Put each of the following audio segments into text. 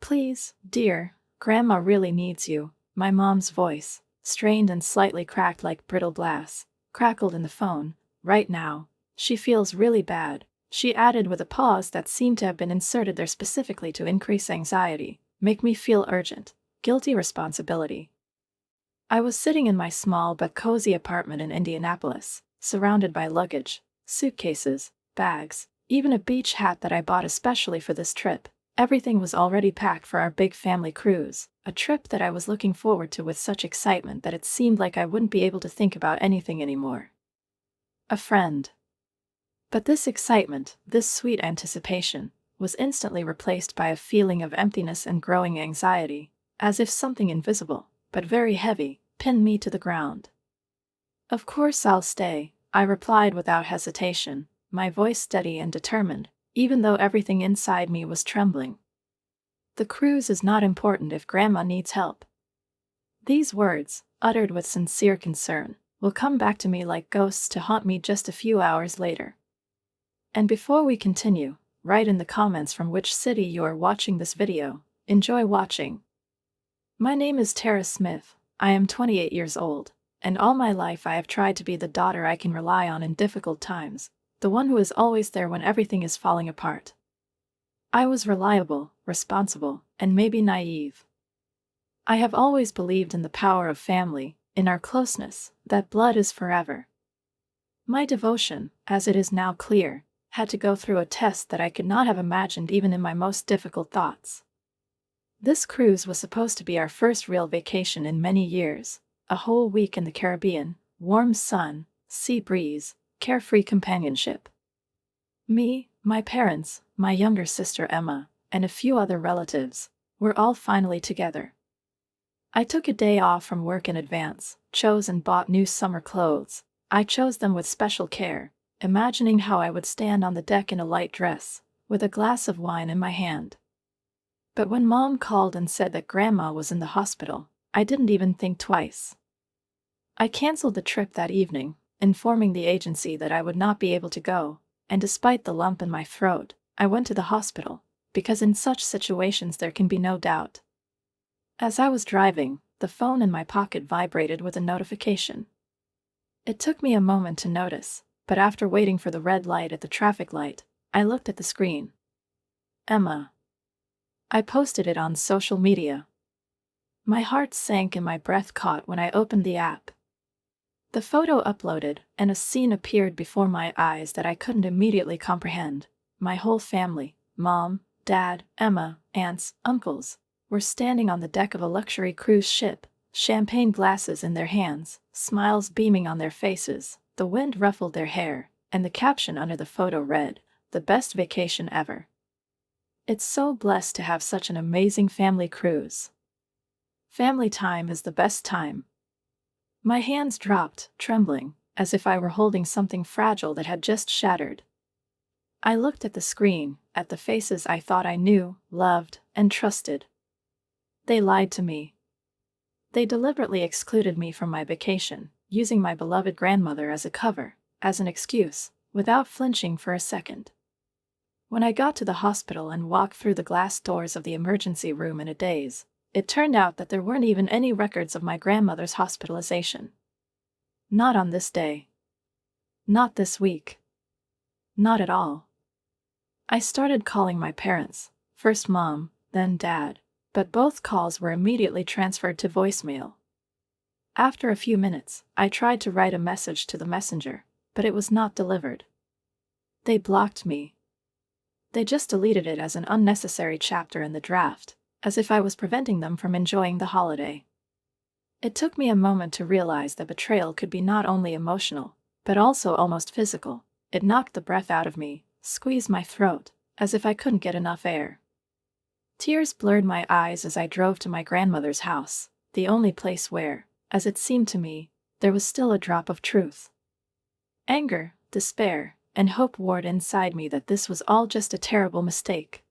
Please, dear, Grandma really needs you. My mom's voice, strained and slightly cracked like brittle glass, crackled in the phone. Right now. She feels really bad, she added with a pause that seemed to have been inserted there specifically to increase anxiety. Make me feel urgent. Guilty responsibility. I was sitting in my small but cozy apartment in Indianapolis, surrounded by luggage, suitcases, bags, even a beach hat that I bought especially for this trip. Everything was already packed for our big family cruise, a trip that I was looking forward to with such excitement that it seemed like I wouldn't be able to think about anything anymore. A friend. But this excitement, this sweet anticipation, was instantly replaced by a feeling of emptiness and growing anxiety, as if something invisible, but very heavy, pinned me to the ground. Of course I'll stay, I replied without hesitation, my voice steady and determined, even though everything inside me was trembling. The cruise is not important if Grandma needs help. These words, uttered with sincere concern, will come back to me like ghosts to haunt me just a few hours later. And before we continue, write in the comments from which city you are watching this video. Enjoy watching. My name is Tara Smith, I am 28 years old, and all my life I have tried to be the daughter I can rely on in difficult times, the one who is always there when everything is falling apart. I was reliable, responsible, and maybe naive. I have always believed in the power of family, in our closeness, that blood is forever. My devotion, as it is now clear, had to go through a test that I could not have imagined even in my most difficult thoughts. This cruise was supposed to be our first real vacation in many years, a whole week in the Caribbean, warm sun, sea breeze, carefree companionship. Me, my parents, my younger sister Emma, and a few other relatives, were all finally together. I took a day off from work in advance, chose and bought new summer clothes. I chose them with special care, imagining how I would stand on the deck in a light dress, with a glass of wine in my hand. But when Mom called and said that Grandma was in the hospital, I didn't even think twice. I canceled the trip that evening, informing the agency that I would not be able to go, and despite the lump in my throat, I went to the hospital, because in such situations there can be no doubt. As I was driving, the phone in my pocket vibrated with a notification. It took me a moment to notice, but after waiting for the red light at the traffic light, I looked at the screen. Emma. I posted it on social media. My heart sank and my breath caught when I opened the app. The photo uploaded, and a scene appeared before my eyes that I couldn't immediately comprehend. My whole family, Mom, Dad, Emma, aunts, uncles, were standing on the deck of a luxury cruise ship, champagne glasses in their hands, smiles beaming on their faces. The wind ruffled their hair, and the caption under the photo read, "The best vacation ever." It's so blessed to have such an amazing family cruise. Family time is the best time. My hands dropped, trembling, as if I were holding something fragile that had just shattered. I looked at the screen, at the faces I thought I knew, loved, and trusted. They lied to me. They deliberately excluded me from my vacation, using my beloved grandmother as a cover, as an excuse, without flinching for a second. When I got to the hospital and walked through the glass doors of the emergency room in a daze, it turned out that there weren't even any records of my grandmother's hospitalization. Not on this day. Not this week. Not at all. I started calling my parents, first Mom, then Dad, but both calls were immediately transferred to voicemail. After a few minutes, I tried to write a message to the messenger, but it was not delivered. They blocked me. They just deleted it as an unnecessary chapter in the draft, as if I was preventing them from enjoying the holiday. It took me a moment to realize that betrayal could be not only emotional, but also almost physical. It knocked the breath out of me, squeezed my throat, as if I couldn't get enough air. Tears blurred my eyes as I drove to my grandmother's house, the only place where, as it seemed to me, there was still a drop of truth. Anger, despair, and hope warred inside me that this was all just a terrible mistake.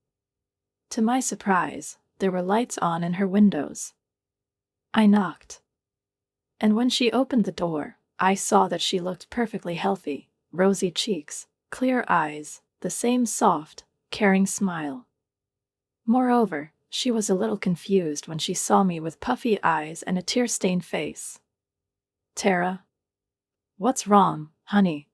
To my surprise, there were lights on in her windows. I knocked. And when she opened the door, I saw that she looked perfectly healthy, rosy cheeks, clear eyes, the same soft, caring smile. Moreover, She was a little confused when she saw me with puffy eyes and a tear-stained face. "Tara? What's wrong, honey?"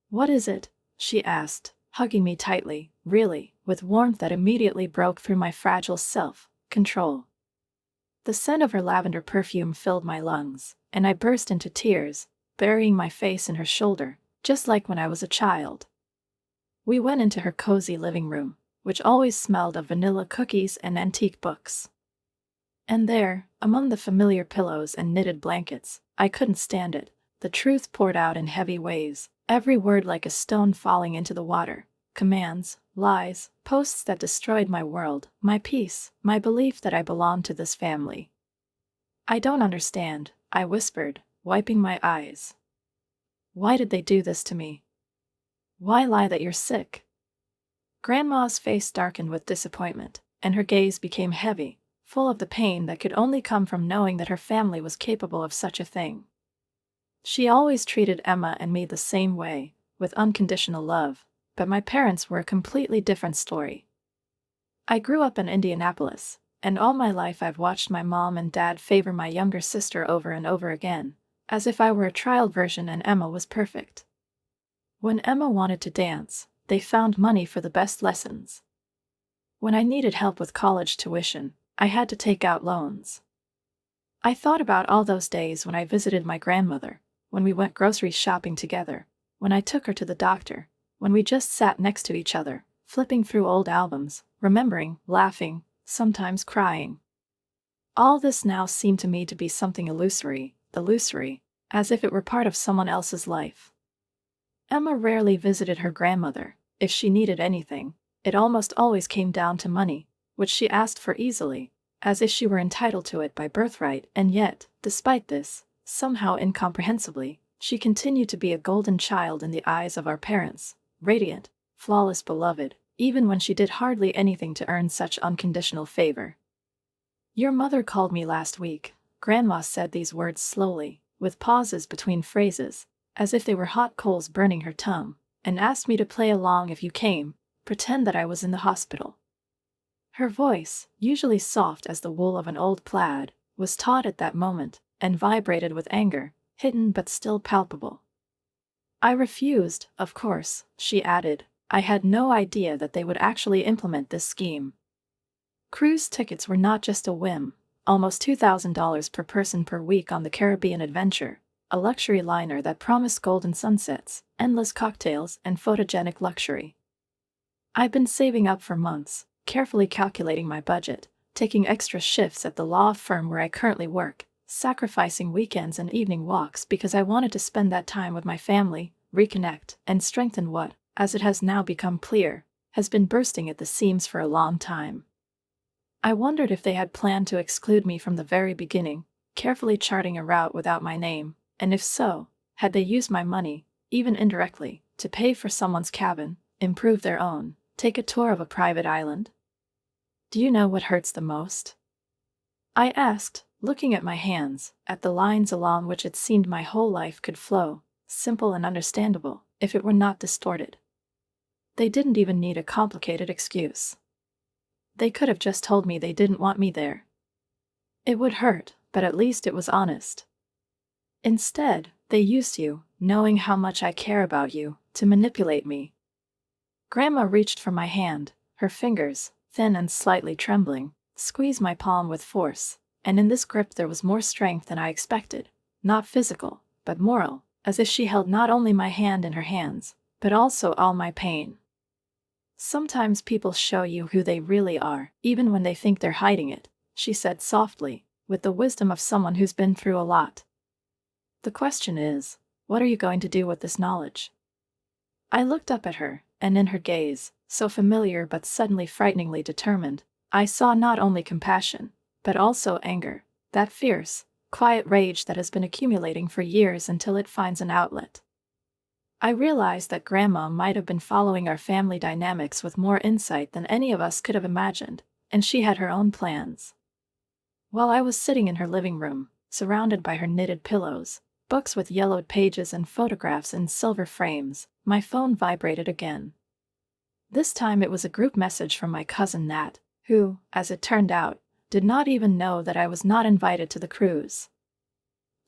"What is it?" she asked, hugging me tightly, really, with warmth that immediately broke through my fragile self-control. The scent of her lavender perfume filled my lungs, and I burst into tears, burying my face in her shoulder, just like when I was a child. We went into her cozy living room, which always smelled of vanilla cookies and antique books. And there, among the familiar pillows and knitted blankets, I couldn't stand it. The truth poured out in heavy waves, every word like a stone falling into the water. Commands, lies, posts that destroyed my world, my peace, my belief that I belonged to this family. "I don't understand," I whispered, wiping my eyes. "Why did they do this to me? Why lie that you're sick?" Grandma's face darkened with disappointment, and her gaze became heavy, full of the pain that could only come from knowing that her family was capable of such a thing. She always treated Emma and me the same way, with unconditional love, but my parents were a completely different story. I grew up in Indianapolis, and all my life I've watched my mom and dad favor my younger sister over and over again, as if I were a trial version and Emma was perfect. When Emma wanted to dance, they found money for the best lessons. When I needed help with college tuition, I had to take out loans. I thought about all those days when I visited my grandmother, when we went grocery shopping together, when I took her to the doctor, when we just sat next to each other, flipping through old albums, remembering, laughing, sometimes crying. All this now seemed to me to be something illusory, as if it were part of someone else's life. Emma rarely visited her grandmother. If she needed anything, it almost always came down to money, which she asked for easily, as if she were entitled to it by birthright, and yet, despite this, somehow incomprehensibly, she continued to be a golden child in the eyes of our parents, radiant, flawless, beloved, even when she did hardly anything to earn such unconditional favor. "Your mother called me last week." Grandma said these words slowly, with pauses between phrases, as if they were hot coals burning her tongue, and asked me to play along if you came, pretend that I was in the hospital. Her voice, usually soft as the wool of an old plaid, was taut at that moment, and vibrated with anger, hidden but still palpable. "I refused, of course," she added. "I had no idea that they would actually implement this scheme." Cruise tickets were not just a whim, almost $2,000 per person per week on the Caribbean Adventure, a luxury liner that promised golden sunsets, endless cocktails, and photogenic luxury. I'd been saving up for months, carefully calculating my budget, taking extra shifts at the law firm where I currently work, sacrificing weekends and evening walks because I wanted to spend that time with my family, reconnect, and strengthen what, as it has now become clear, has been bursting at the seams for a long time. I wondered if they had planned to exclude me from the very beginning, carefully charting a route without my name, and if so, had they used my money, even indirectly, to pay for someone's cabin, improve their own, take a tour of a private island? "Do you know what hurts the most?" I asked, looking at my hands, at the lines along which it seemed my whole life could flow, simple and understandable, if it were not distorted. They didn't even need a complicated excuse. They could have just told me they didn't want me there. It would hurt, but at least it was honest. Instead, they used you, knowing how much I care about you, to manipulate me. Grandma reached for my hand, her fingers, thin and slightly trembling, squeezed my palm with force, and in this grip there was more strength than I expected, not physical, but moral, as if she held not only my hand in her hands, but also all my pain. "Sometimes people show you who they really are, even when they think they're hiding it," she said softly, with the wisdom of someone who's been through a lot. "The question is, what are you going to do with this knowledge?" I looked up at her, and in her gaze, so familiar but suddenly frighteningly determined, I saw not only compassion, but also anger, that fierce, quiet rage that has been accumulating for years until it finds an outlet. I realized that Grandma might have been following our family dynamics with more insight than any of us could have imagined, and she had her own plans. While I was sitting in her living room, surrounded by her knitted pillows, books with yellowed pages and photographs in silver frames, my phone vibrated again. This time it was a group message from my cousin Nat, who, as it turned out, did not even know that I was not invited to the cruise.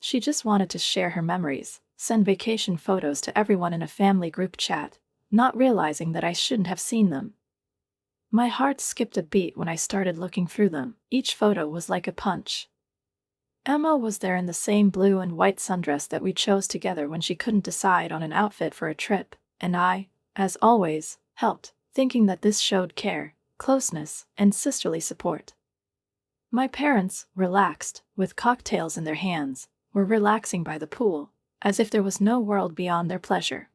She just wanted to share her memories, send vacation photos to everyone in a family group chat, not realizing that I shouldn't have seen them. My heart skipped a beat when I started looking through them. Each photo was like a punch. Emma was there in the same blue and white sundress that we chose together when she couldn't decide on an outfit for a trip, and I, as always, helped, thinking that this showed care, closeness, and sisterly support. My parents, relaxed, with cocktails in their hands, were relaxing by the pool, as if there was no world beyond their pleasure.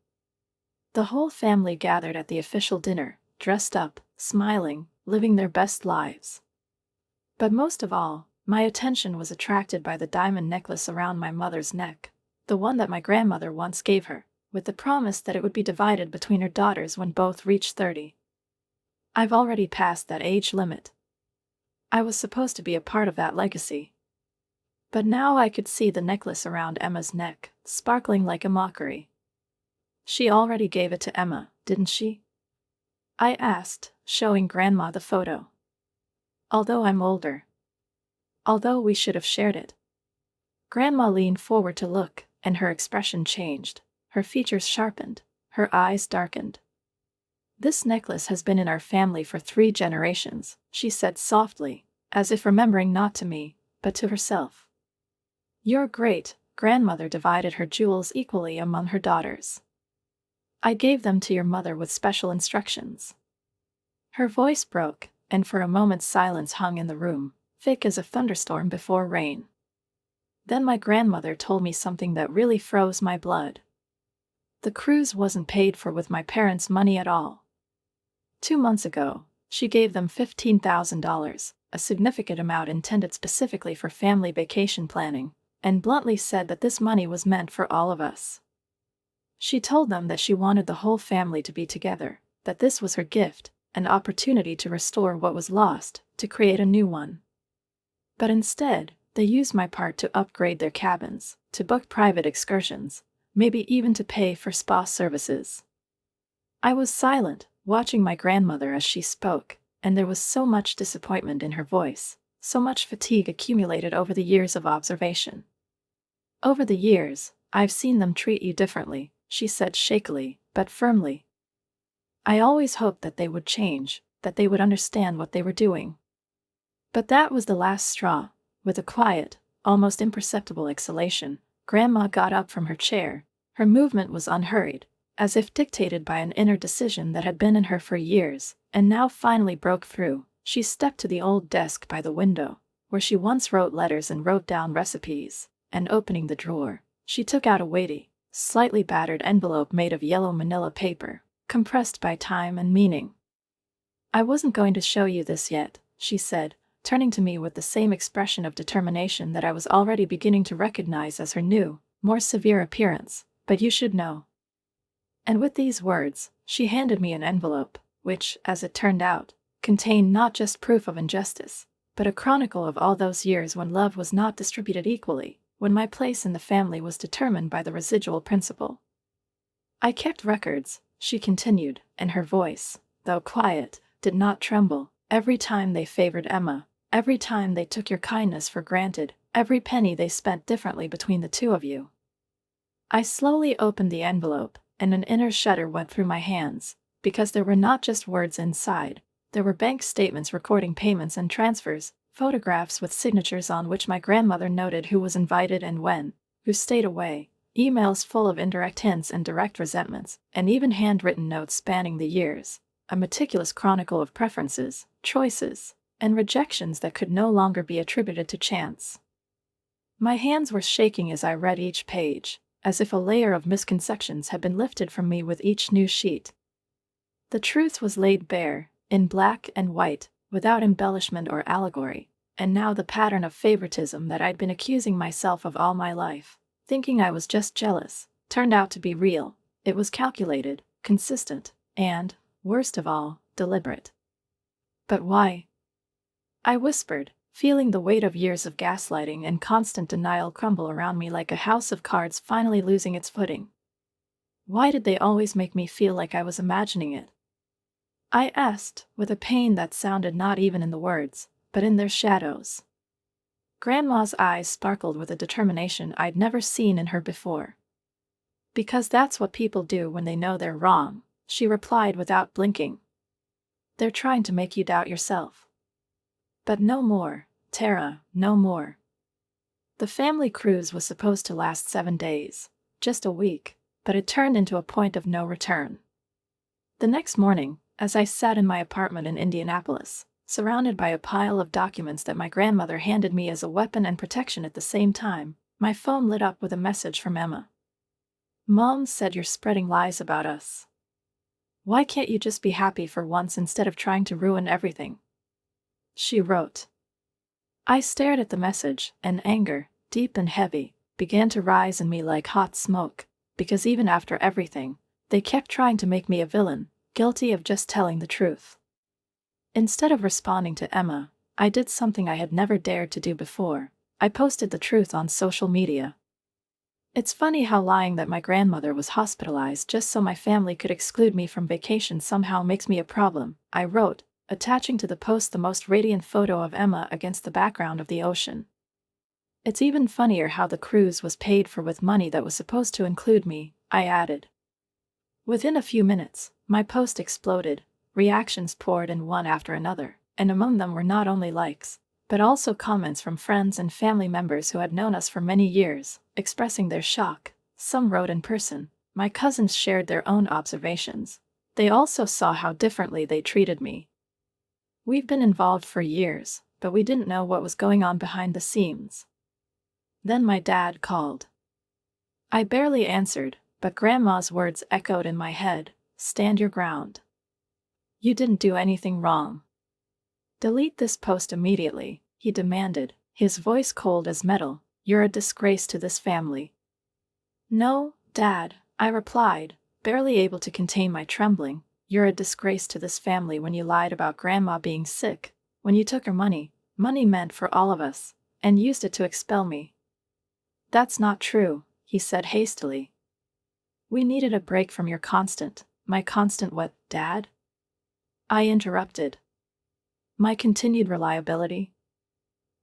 The whole family gathered at the official dinner, dressed up, smiling, living their best lives. But most of all, my attention was attracted by the diamond necklace around my mother's neck, the one that my grandmother once gave her, with the promise that it would be divided between her daughters when both reached 30. I've already passed that age limit. I was supposed to be a part of that legacy. But now I could see the necklace around Emma's neck, sparkling like a mockery. She already gave it to Emma, didn't she? I asked, showing Grandma the photo. Although I'm older. Although we should have shared it. Grandma leaned forward to look, and her expression changed. Her features sharpened, her eyes darkened. This necklace has been in our family for 3 generations, she said softly, as if remembering not to me, but to herself. Your great-grandmother divided her jewels equally among her daughters. I gave them to your mother with special instructions. Her voice broke, and for a moment silence hung in the room, thick as a thunderstorm before rain. Then my grandmother told me something that really froze my blood. The cruise wasn't paid for with my parents' money at all. 2 months ago, she gave them $15,000, a significant amount intended specifically for family vacation planning, and bluntly said that this money was meant for all of us. She told them that she wanted the whole family to be together, that this was her gift, an opportunity to restore what was lost, to create a new one. But instead, they used my part to upgrade their cabins, to book private excursions, maybe even to pay for spa services. I was silent, watching my grandmother as she spoke, and there was so much disappointment in her voice, so much fatigue accumulated over the years of observation. Over the years, I've seen them treat you differently, she said shakily, but firmly. I always hoped that they would change, that they would understand what they were doing. But that was the last straw. With a quiet, almost imperceptible exhalation, Grandma got up from her chair. Her movement was unhurried, as if dictated by an inner decision that had been in her for years, and now finally broke through. She stepped to the old desk by the window, where she once wrote letters and wrote down recipes, and opening the drawer, she took out a weighty, slightly battered envelope made of yellow manila paper, compressed by time and meaning. I wasn't going to show you this yet, she said, turning to me with the same expression of determination that I was already beginning to recognize as her new, more severe appearance, but you should know. And with these words, she handed me an envelope, which, as it turned out, contained not just proof of injustice, but a chronicle of all those years when love was not distributed equally, when my place in the family was determined by the residual principle. I kept records, she continued, and her voice, though quiet, did not tremble. Every time they favored Emma, every time they took your kindness for granted, every penny they spent differently between the two of you. I slowly opened the envelope, and an inner shudder went through my hands, because there were not just words inside, there were bank statements recording payments and transfers, photographs with signatures on which my grandmother noted who was invited and when, who stayed away, emails full of indirect hints and direct resentments, and even handwritten notes spanning the years, a meticulous chronicle of preferences, choices, and rejections that could no longer be attributed to chance. My hands were shaking as I read each page, as if a layer of misconceptions had been lifted from me with each new sheet. The truth was laid bare, in black and white, without embellishment or allegory, and now the pattern of favoritism that I'd been accusing myself of all my life, thinking I was just jealous, turned out to be real. It was calculated, consistent, and, worst of all, deliberate. But why? I whispered, feeling the weight of years of gaslighting and constant denial crumble around me like a house of cards finally losing its footing. Why did they always make me feel like I was imagining it? I asked, with a pain that sounded not even in the words, but in their shadows. Grandma's eyes sparkled with a determination I'd never seen in her before. Because that's what people do when they know they're wrong, she replied without blinking. They're trying to make you doubt yourself. But no more, Tara, no more. The family cruise was supposed to last 7 days, just a week, but it turned into a point of no return. The next morning, as I sat in my apartment in Indianapolis, surrounded by a pile of documents that my grandmother handed me as a weapon and protection at the same time, my phone lit up with a message from Emma. Mom said you're spreading lies about us. Why can't you just be happy for once instead of trying to ruin everything? She wrote. I stared at the message, and anger, deep and heavy, began to rise in me like hot smoke, because even after everything, they kept trying to make me a villain, guilty of just telling the truth. Instead of responding to Emma, I did something I had never dared to do before. I posted the truth on social media. It's funny how lying that my grandmother was hospitalized just so my family could exclude me from vacation somehow makes me a problem, I wrote, attaching to the post the most radiant photo of Emma against the background of the ocean. It's even funnier how the cruise was paid for with money that was supposed to include me, I added. Within a few minutes, my post exploded, reactions poured in one after another, and among them were not only likes, but also comments from friends and family members who had known us for many years, expressing their shock. Some wrote in person. My cousins shared their own observations. They also saw how differently they treated me. We've been involved for years, but we didn't know what was going on behind the scenes. Then my dad called. I barely answered, but Grandma's words echoed in my head, stand your ground. You didn't do anything wrong. Delete this post immediately, he demanded, his voice cold as metal. You're a disgrace to this family. No, Dad, I replied, barely able to contain my trembling. You're a disgrace to this family when you lied about Grandma being sick, when you took her money meant for all of us, and used it to expel me. That's not true, he said hastily. We needed a break from your my constant what, Dad? I interrupted. My continued reliability?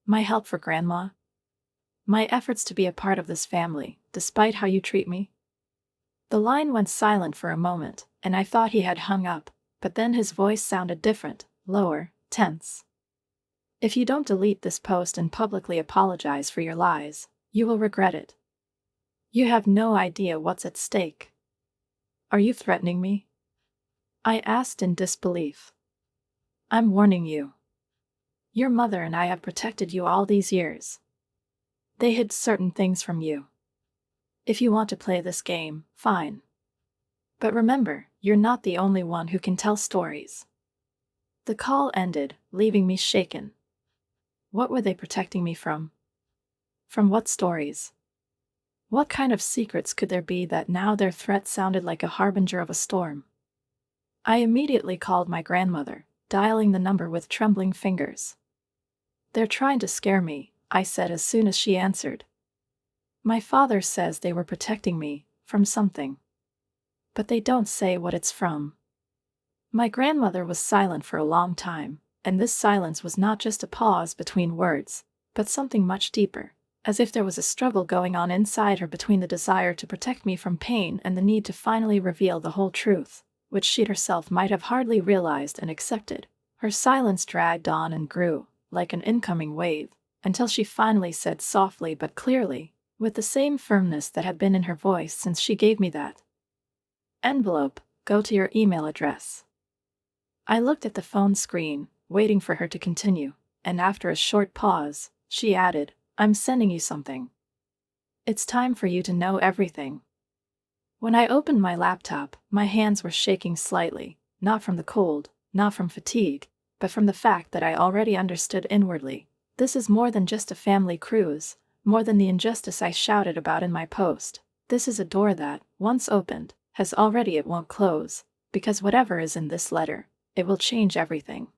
My help for Grandma? My efforts to be a part of this family, despite how you treat me? The line went silent for a moment, and I thought he had hung up, but then his voice sounded different, lower, tense. If you don't delete this post and publicly apologize for your lies, you will regret it. You have no idea what's at stake. Are you threatening me? I asked in disbelief. I'm warning you. Your mother and I have protected you all these years. They hid certain things from you. If you want to play this game, fine. But remember, you're not the only one who can tell stories. The call ended, leaving me shaken. What were they protecting me from? From what stories? What kind of secrets could there be that now their threat sounded like a harbinger of a storm? I immediately called my grandmother, dialing the number with trembling fingers. They're trying to scare me, I said as soon as she answered. My father says they were protecting me from something. But they don't say what it's from. My grandmother was silent for a long time, and this silence was not just a pause between words, but something much deeper, as if there was a struggle going on inside her between the desire to protect me from pain and the need to finally reveal the whole truth, which she herself might have hardly realized and accepted. Her silence dragged on and grew, like an incoming wave, until she finally said softly but clearly, with the same firmness that had been in her voice since she gave me that envelope, go to your email address. I looked at the phone screen, waiting for her to continue, and after a short pause, she added, I'm sending you something. It's time for you to know everything. When I opened my laptop, my hands were shaking slightly, not from the cold, not from fatigue, but from the fact that I already understood inwardly. This is more than just a family cruise, more than the injustice I shouted about in my post. This is a door that, once opened, it won't close, because whatever is in this letter, it will change everything.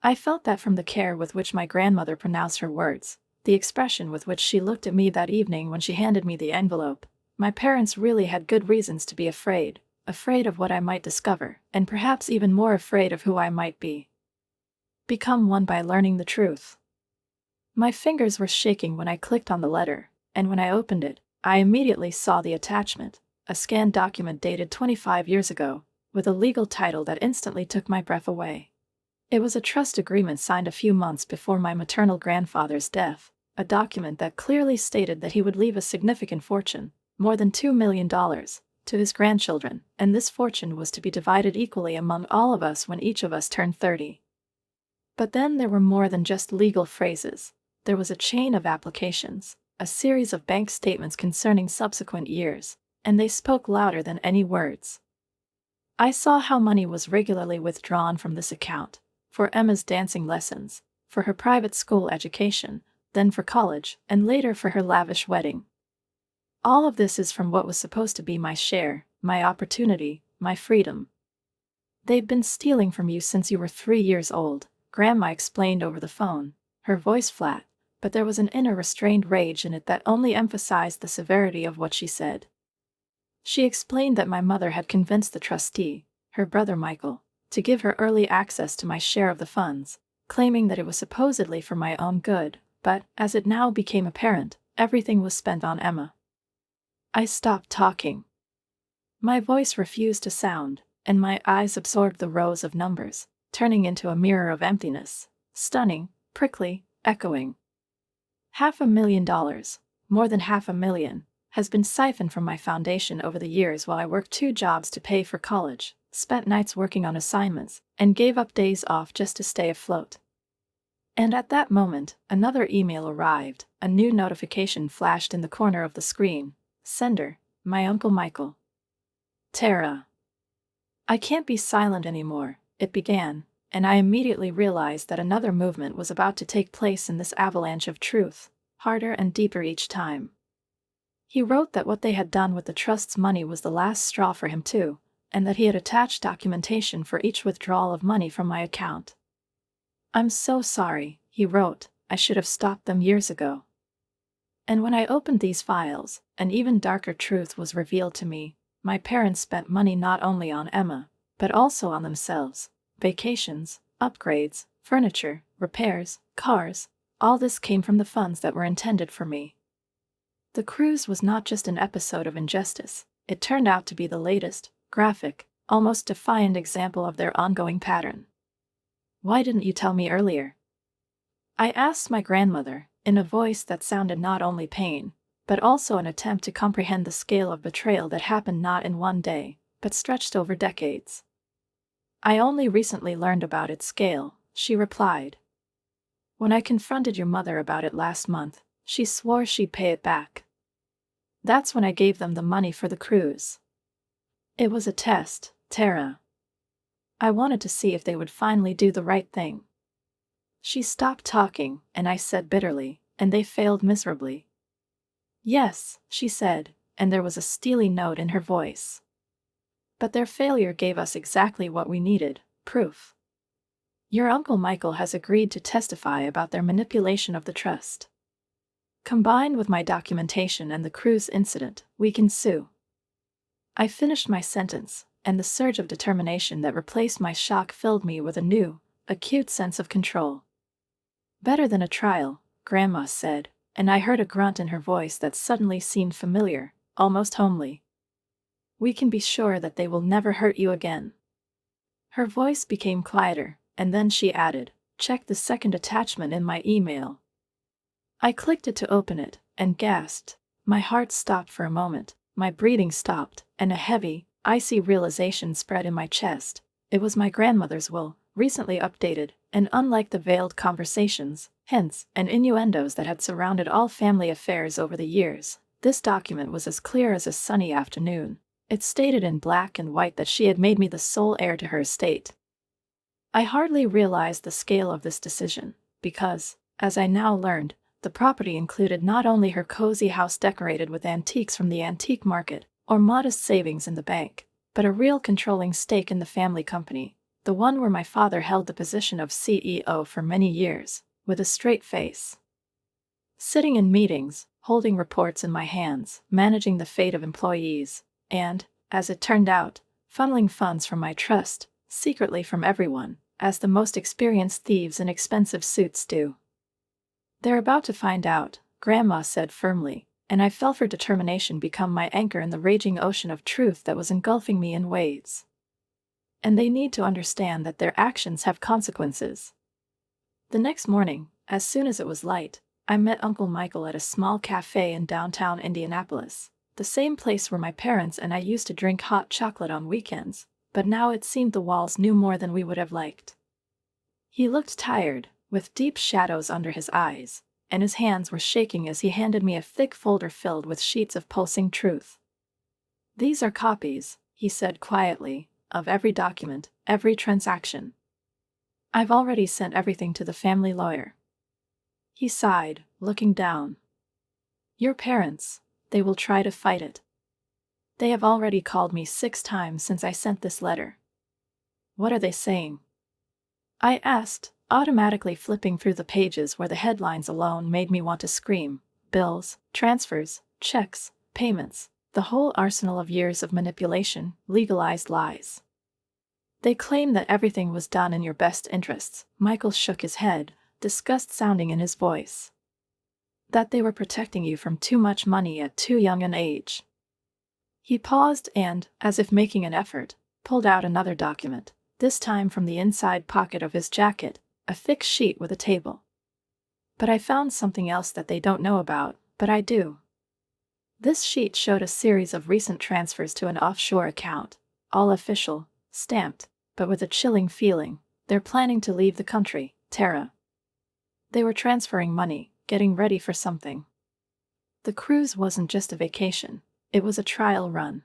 I felt that from the care with which my grandmother pronounced her words, the expression with which she looked at me that evening when she handed me the envelope. My parents really had good reasons to be afraid. afraid of what I might discover, and perhaps even more afraid of who I might become one by learning the truth. My fingers were shaking when I clicked on the letter, and when I opened it, I immediately saw the attachment, a scanned document dated 25 years ago, with a legal title that instantly took my breath away. It was a trust agreement signed a few months before my maternal grandfather's death, a document that clearly stated that he would leave a significant fortune, more than $2 million, to his grandchildren, and this fortune was to be divided equally among all of us when each of us turned 30. But then there were more than just legal phrases. There was a chain of applications, a series of bank statements concerning subsequent years, and they spoke louder than any words. I saw how money was regularly withdrawn from this account, for Emma's dancing lessons, for her private school education, then for college, and later for her lavish wedding. All of this is from what was supposed to be my share, my opportunity, my freedom. They've been stealing from you since you were 3 years old, Grandma explained over the phone, her voice flat, but there was an inner restrained rage in it that only emphasized the severity of what she said. She explained that my mother had convinced the trustee, her brother Michael, to give her early access to my share of the funds, claiming that it was supposedly for my own good, but, as it now became apparent, everything was spent on Emma. I stopped talking. My voice refused to sound, and my eyes absorbed the rows of numbers, turning into a mirror of emptiness, stunning, prickly, echoing. $500,000, more than $500,000, has been siphoned from my foundation over the years while I worked 2 jobs to pay for college, spent nights working on assignments, and gave up days off just to stay afloat. And at that moment, another email arrived, a new notification flashed in the corner of the screen. Sender, my Uncle Michael. Tara. I can't be silent anymore, it began, and I immediately realized that another movement was about to take place in this avalanche of truth, harder and deeper each time. He wrote that what they had done with the trust's money was the last straw for him too, and that he had attached documentation for each withdrawal of money from my account. I'm so sorry, he wrote, I should have stopped them years ago. And when I opened these files, an even darker truth was revealed to me. My parents spent money not only on Emma, but also on themselves. Vacations, upgrades, furniture, repairs, cars, all this came from the funds that were intended for me. The cruise was not just an episode of injustice, it turned out to be the latest, graphic, almost defiant example of their ongoing pattern. Why didn't you tell me earlier? I asked my grandmother, in a voice that sounded not only pain, but also an attempt to comprehend the scale of betrayal that happened not in one day, but stretched over decades. I only recently learned about its scale, she replied. When I confronted your mother about it last month, she swore she'd pay it back. That's when I gave them the money for the cruise. It was a test, Tara. I wanted to see if they would finally do the right thing. She stopped talking, and I said bitterly, and they failed miserably. Yes, she said, and there was a steely note in her voice. But their failure gave us exactly what we needed, proof. Your Uncle Michael has agreed to testify about their manipulation of the trust. Combined with my documentation and the cruise incident, we can sue. I finished my sentence, and the surge of determination that replaced my shock filled me with a new, acute sense of control. Better than a trial, Grandma said, and I heard a grunt in her voice that suddenly seemed familiar, almost homely. We can be sure that they will never hurt you again. Her voice became quieter, and then she added, check the second attachment in my email. I clicked it to open it, and gasped. My heart stopped for a moment, my breathing stopped, and a heavy, icy realization spread in my chest. It was my grandmother's will, recently updated, and unlike the veiled conversations, hints, and innuendos that had surrounded all family affairs over the years, this document was as clear as a sunny afternoon. It stated in black and white that she had made me the sole heir to her estate. I hardly realized the scale of this decision, because, as I now learned, the property included not only her cozy house decorated with antiques from the antique market, or modest savings in the bank, but a real controlling stake in the family company, the one where my father held the position of CEO for many years, with a straight face. Sitting in meetings, holding reports in my hands, managing the fate of employees, and, as it turned out, funneling funds from my trust, secretly from everyone, as the most experienced thieves in expensive suits do. They're about to find out, Grandma said firmly, and I felt her determination become my anchor in the raging ocean of truth that was engulfing me in waves. And they need to understand that their actions have consequences. The next morning, as soon as it was light, I met Uncle Michael at a small cafe in downtown Indianapolis, the same place where my parents and I used to drink hot chocolate on weekends, but now it seemed the walls knew more than we would have liked. He looked tired, with deep shadows under his eyes, and his hands were shaking as he handed me a thick folder filled with sheets of pulsing truth. "These are copies," he said quietly, "of every document, every transaction. I've already sent everything to the family lawyer." He sighed, looking down. "Your parents, they will try to fight it. They have already called me 6 times since I sent this letter." "What are they saying?" I asked, automatically flipping through the pages where the headlines alone made me want to scream. Bills, transfers, checks, payments, the whole arsenal of years of manipulation, legalized lies. "They claim that everything was done in your best interests," Michael shook his head, disgust sounding in his voice. "That they were protecting you from too much money at too young an age." He paused and, as if making an effort, pulled out another document, this time from the inside pocket of his jacket, a thick sheet with a table. "But I found something else that they don't know about, but I do." This sheet showed a series of recent transfers to an offshore account, all official, stamped, but with a chilling feeling. They're planning to leave the country, Tara. They were transferring money, getting ready for something. The cruise wasn't just a vacation, it was a trial run.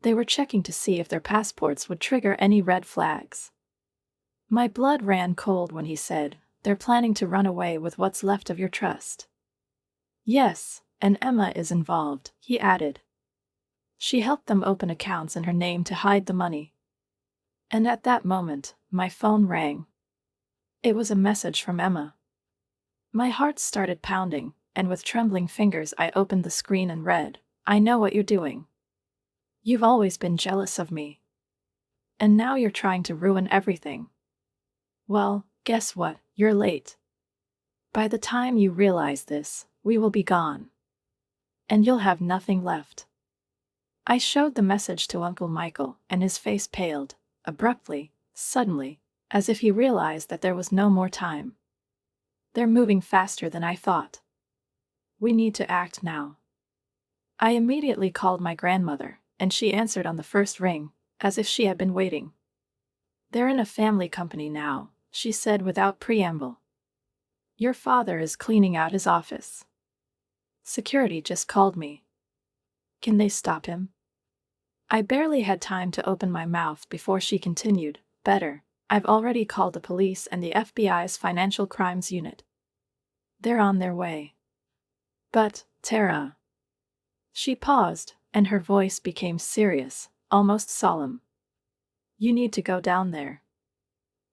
They were checking to see if their passports would trigger any red flags. My blood ran cold when he said, "They're planning to run away with what's left of your trust." "Yes, and Emma is involved," he added. "She helped them open accounts in her name to hide the money." And at that moment, my phone rang. It was a message from Emma. My heart started pounding, and with trembling fingers I opened the screen and read, "I know what you're doing. You've always been jealous of me. And now you're trying to ruin everything. Well, guess what? You're late. By the time you realize this, we will be gone. And you'll have nothing left." I showed the message to Uncle Michael, and his face paled, abruptly, suddenly, as if he realized that there was no more time. "They're moving faster than I thought. We need to act now." I immediately called my grandmother, and she answered on the first ring, as if she had been waiting. "They're in a family company now," she said without preamble. "Your father is cleaning out his office. Security just called me. Can they stop him?" I barely had time to open my mouth before she continued, "Better. I've already called the police and the FBI's Financial Crimes Unit. They're on their way." "But, Tara." She paused, and her voice became serious, almost solemn. "You need to go down there.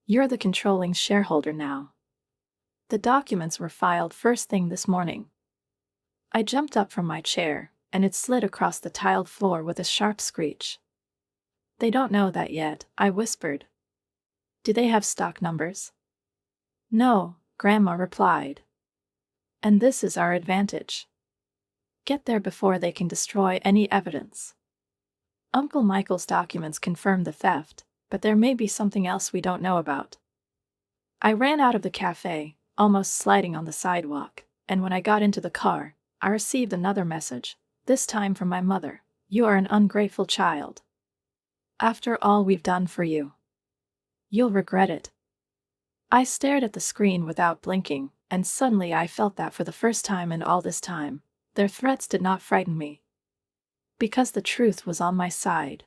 You're the controlling shareholder now." The documents were filed first thing this morning. I jumped up from my chair, and it slid across the tiled floor with a sharp screech. "They don't know that yet," I whispered. "Do they have stock numbers?" "No," Grandma replied. "And this is our advantage. Get there before they can destroy any evidence." Uncle Michael's documents confirm the theft, but there may be something else we don't know about. I ran out of the cafe, almost sliding on the sidewalk, and when I got into the car, I received another message, this time from my mother. "You are an ungrateful child. After all we've done for you. You'll regret it." I stared at the screen without blinking, and suddenly I felt that for the first time in all this time, their threats did not frighten me. Because the truth was on my side.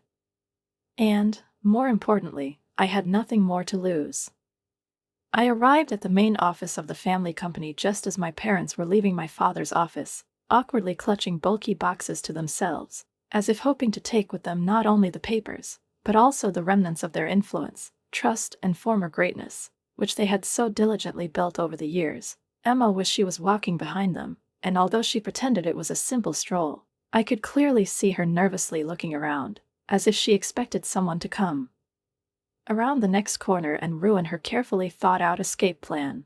And, more importantly, I had nothing more to lose. I arrived at the main office of the family company just as my parents were leaving my father's office, awkwardly clutching bulky boxes to themselves, as if hoping to take with them not only the papers, but also the remnants of their influence, trust, and former greatness, which they had so diligently built over the years. Emma wished she was walking behind them, and although she pretended it was a simple stroll, I could clearly see her nervously looking around, as if she expected someone to come around the next corner and ruin her carefully thought-out escape plan.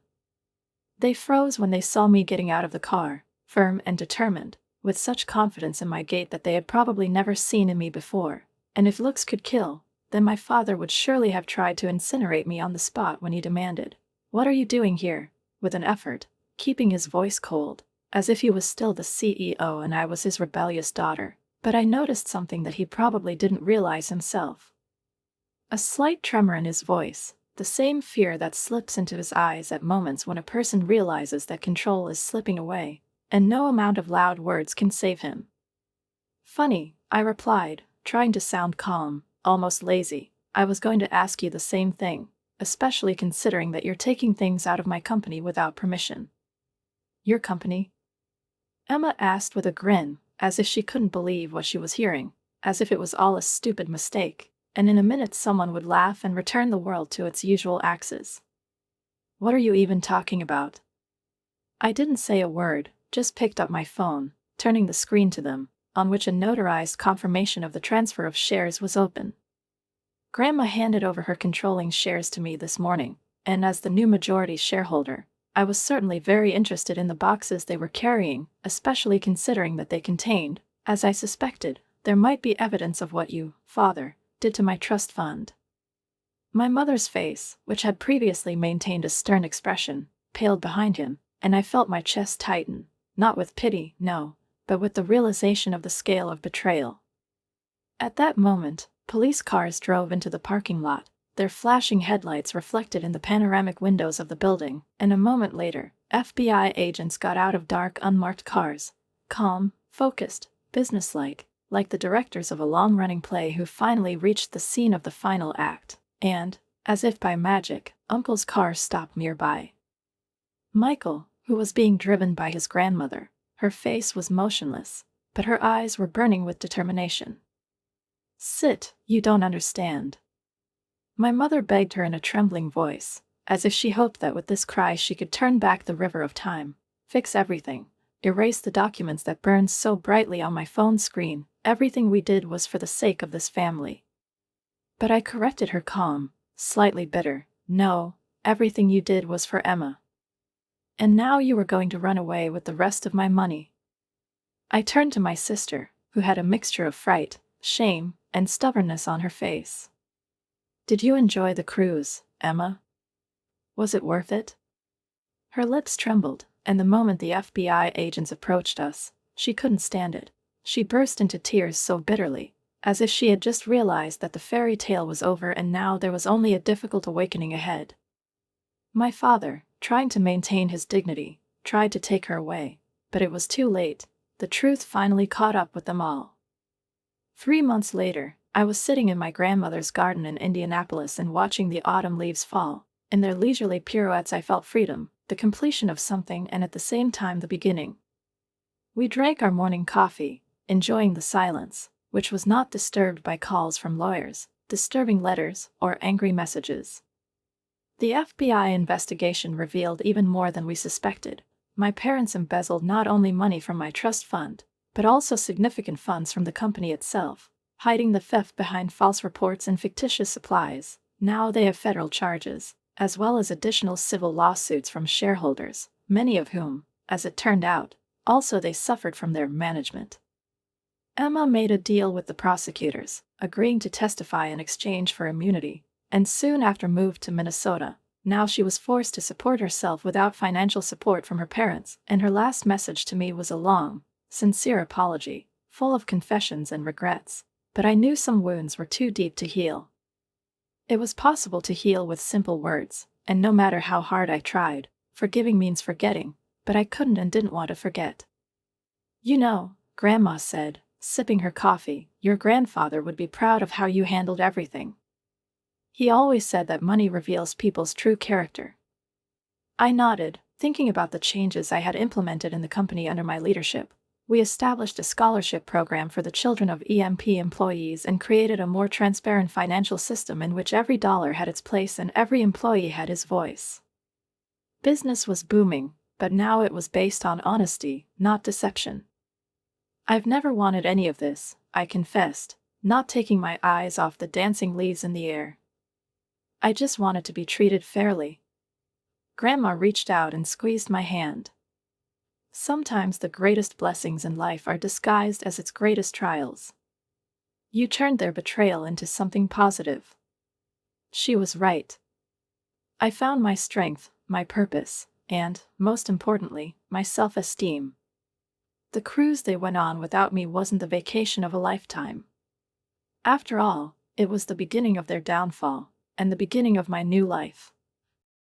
They froze when they saw me getting out of the car, firm and determined, with such confidence in my gait that they had probably never seen in me before, and if looks could kill, then my father would surely have tried to incinerate me on the spot when he demanded, "What are you doing here?" with an effort, keeping his voice cold, as if he was still the CEO and I was his rebellious daughter. But I noticed something that he probably didn't realize himself. A slight tremor in his voice, the same fear that slips into his eyes at moments when a person realizes that control is slipping away, and no amount of loud words can save him. "Funny," I replied, trying to sound calm, almost lazy. "I was going to ask you the same thing, especially considering that you're taking things out of my company without permission." "Your company?" Emma asked with a grin, as if she couldn't believe what she was hearing, as if it was all a stupid mistake, and in a minute someone would laugh and return the world to its usual axis. "What are you even talking about?" I didn't say a word, just picked up my phone, turning the screen to them, on which a notarized confirmation of the transfer of shares was open. Grandma handed over her controlling shares to me this morning, and as the new majority shareholder, I was certainly very interested in the boxes they were carrying, especially considering that they contained, as I suspected, there might be evidence of what you, Father, did to my trust fund. My mother's face, which had previously maintained a stern expression, paled behind him, and I felt my chest tighten, not with pity, no, but with the realization of the scale of betrayal. At that moment, police cars drove into the parking lot, their flashing headlights reflected in the panoramic windows of the building, and a moment later, FBI agents got out of dark, unmarked cars, calm, focused, businesslike, like the directors of a long-running play who finally reached the scene of the final act, and, as if by magic, Uncle's car stopped nearby. Michael, who was being driven by his grandmother, her face was motionless, but her eyes were burning with determination. "Sit, you don't understand." My mother begged her in a trembling voice, as if she hoped that with this cry she could turn back the river of time, fix everything, erase the documents that burned so brightly on my phone screen. Everything we did was for the sake of this family. But I corrected her calm, slightly bitter, "No, everything you did was for Emma. And now you were going to run away with the rest of my money." I turned to my sister, who had a mixture of fright, shame, and stubbornness on her face. "Did you enjoy the cruise, Emma? Was it worth it?" Her lips trembled, and the moment the FBI agents approached us, she couldn't stand it. She burst into tears so bitterly, as if she had just realized that the fairy tale was over and now there was only a difficult awakening ahead. My father, trying to maintain his dignity, tried to take her away, but it was too late. The truth finally caught up with them all. 3 months later, I was sitting in my grandmother's garden in Indianapolis and watching the autumn leaves fall. In their leisurely pirouettes I felt freedom, the completion of something and at the same time the beginning. We drank our morning coffee, enjoying the silence, which was not disturbed by calls from lawyers, disturbing letters, or angry messages. The FBI investigation revealed even more than we suspected. My parents embezzled not only money from my trust fund, but also significant funds from the company itself, hiding the theft behind false reports and fictitious supplies. Now they have federal charges, as well as additional civil lawsuits from shareholders, many of whom, as it turned out, also they suffered from their management. Emma made a deal with the prosecutors, agreeing to testify in exchange for immunity, and soon after moved to Minnesota. Now she was forced to support herself without financial support from her parents, and her last message to me was a long, sincere apology, full of confessions and regrets. But I knew some wounds were too deep to heal. It was possible to heal with simple words, and no matter how hard I tried, forgiving means forgetting, but I couldn't and didn't want to forget. "You know," Grandma said, sipping her coffee, "your grandfather would be proud of how you handled everything. He always said that money reveals people's true character." I nodded, thinking about the changes I had implemented in the company under my leadership. We established a scholarship program for the children of EMP employees and created a more transparent financial system in which every dollar had its place and every employee had his voice. Business was booming, but now it was based on honesty, not deception. "I've never wanted any of this," I confessed, not taking my eyes off the dancing leaves in the air. I just wanted to be treated fairly. Grandma reached out and squeezed my hand. Sometimes the greatest blessings in life are disguised as its greatest trials. You turned their betrayal into something positive. She was right. I found my strength, my purpose, and, most importantly, my self-esteem. The cruise they went on without me wasn't the vacation of a lifetime. After all, it was the beginning of their downfall, and the beginning of my new life.